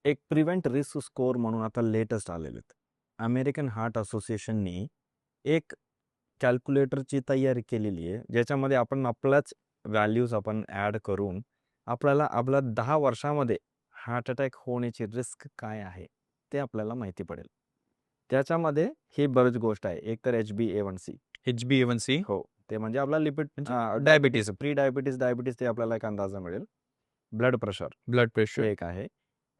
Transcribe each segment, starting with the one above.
एक prevent risk score म्हणून आता लेटेस्ट आलेले आहेत. अमेरिकन हार्ट असोसिएशननी एक कॅल्क्युलेटरची तयारी केलेली आहे, ज्याच्यामध्ये आपण आपल्याच व्हॅल्यूज आपण ॲड करून आपल्याला आपल्या 10 वर्षामध्ये हार्ट अटॅक होण्याची रिस्क काय आहे, ते आपल्याला माहिती पडेल. त्याच्यामध्ये ही बरीच गोष्ट आहे. एक तर HbA1c. HbA1c हो, ते म्हणजे आपला लिपिड म्हणजे डायबिटीज. प्री डायबिटीज ते आपल्याला एक अंदाजा मिळेल. ब्लड प्रेशर ब्लड प्रेशर, हे एक आहे.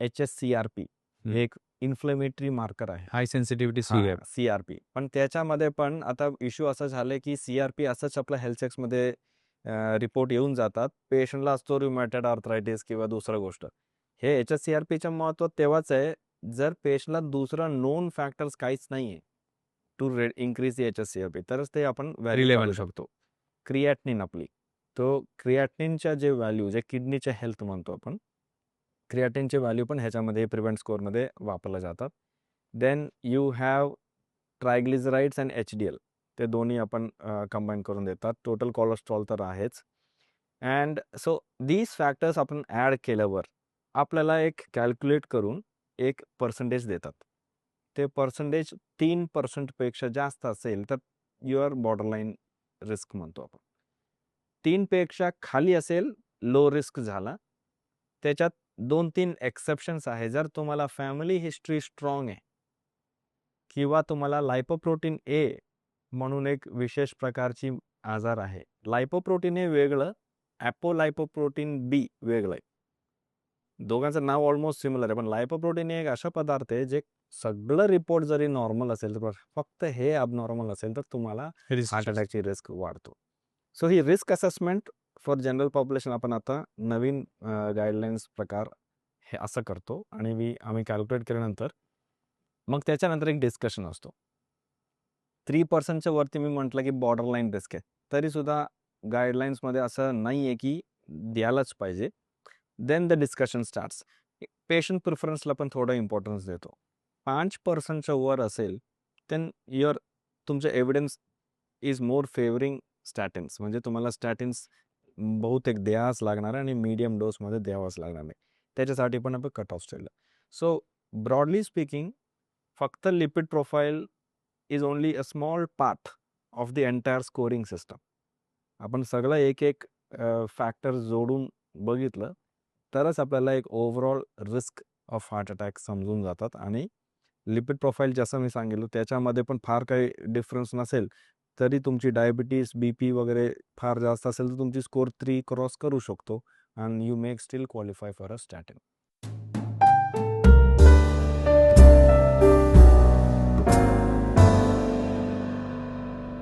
HSCRP हे एक इन्फ्लेमेटरी मार्कर आहे. हाय सेन्सिटिव्हिटी हां, CRP. CRP. पण त्याच्यामध्ये पण आता इश्यू असं झालं की CRP असंच आपल्या हेल्थ चेक्समध्ये रिपोर्ट येऊन जातात. पेशंटला असतो रुमॅटॉइड आर्थरायटिस किंवा दुसरं गोष्ट. हे HSCRPचं महत्त्व तेव्हाच आहे, जर पेशंटला दुसरं नोन फॅक्टर्स काहीच नाहीये टू इन्क्रीज दी HSCRP, तरच ते आपण व्हॅल्यू काढू रिलेव्हंट. शकतो. क्रिएटिनिन आपली. तो क्रिएटिनिनच्या जे व्हॅल्यू जे किडनीच्या हेल्थ म्हणतो आपण, क्रिएटिनचे व्हॅल्यू पण ह्याच्यामध्ये प्रिव्हेंट स्कोअरमध्ये वापरले जातात. Then you have triglycerides and HDL. ते दोन्ही आपण कंबाईन करून देतात. टोटल कोलेस्ट्रॉल तर आहेच. अँड सो दीज फॅक्टर्स आपण ॲड केल्यावर आपल्याला एक कॅल्क्युलेट करून एक पर्सेंटेज देतात. ते पर्सेंटेज 3% पेक्षा जास्त असेल तर युअर बॉर्डरलाईन रिस्क म्हणतो आपण. 3 पेक्षा खाली असेल, लो रिस्क झाला. त्याच्यात 2-3 एक्सेप्शन्स आहे. जर तुम्हाला फॅमिली हिस्ट्री स्ट्राँग आहे किंवा तुम्हाला लाइपोप्रोटीन ए म्हणून एक विशेष प्रकारची आजार आहे. लाइपोप्रोटीन ए वेगळं, ॲपोलाइपोप्रोटीन बी वेगळं आहे. दोघांचं नाव ऑलमोस्ट सिमिलर आहे, पण लाइपोप्रोटीन एक असा पदार्थ आहे, जे सगळं रिपोर्ट जरी नॉर्मल असेल, तर फक्त हे ॲबनॉर्मल असेल, तर तुम्हाला हार्ट अटॅकची रिस्क वाढतो. So he risk assessment for general population आपण आता नवीन गाईडलाईन्स प्रकार हे असं करतो आणि आम्ही कॅल्क्युलेट केल्यानंतर मग त्याच्यानंतर एक डिस्कशन असतो. 3%च्या वरती मी म्हटलं की बॉर्डरलाईन रिस्क आहे. तरीसुद्धा गाईडलाईन्समध्ये असं नाही आहे की द्यायलाच पाहिजे. Then the discussion starts. Patient प्रिफरन्सला पण थोडं इम्पॉर्टन्स देतो. 5%च्या वर असेल, देन तुमचं evidence is more favouring statins. म्हणजे तुम्हाला स्टॅटिन्स बहुतेक द्यावाच लागणार आहे आणि मीडियम डोसमध्ये द्यावाच लागणार नाही. त्याच्यासाठी पण आपण कट ऑफ ठेवलं. सो ब्रॉडली स्पीकिंग, फक्त lipid profile is only a small part of the entire scoring system. आपण सगळं एक फॅक्टर जोडून बघितलं, तरच आपल्याला एक overall risk of heart attack समजून जातात. आणि लिपिड प्रोफाईल जसं मी सांगितलं, त्याच्यामध्ये पण फार काही डिफरन्स नसेल, तरी तुमची डायबिटीस, BP वगैरे फार जास्त असेल, तर तुमची स्कोर 3 क्रॉस करू शकतो and you may still qualify for a स्टॅटिन.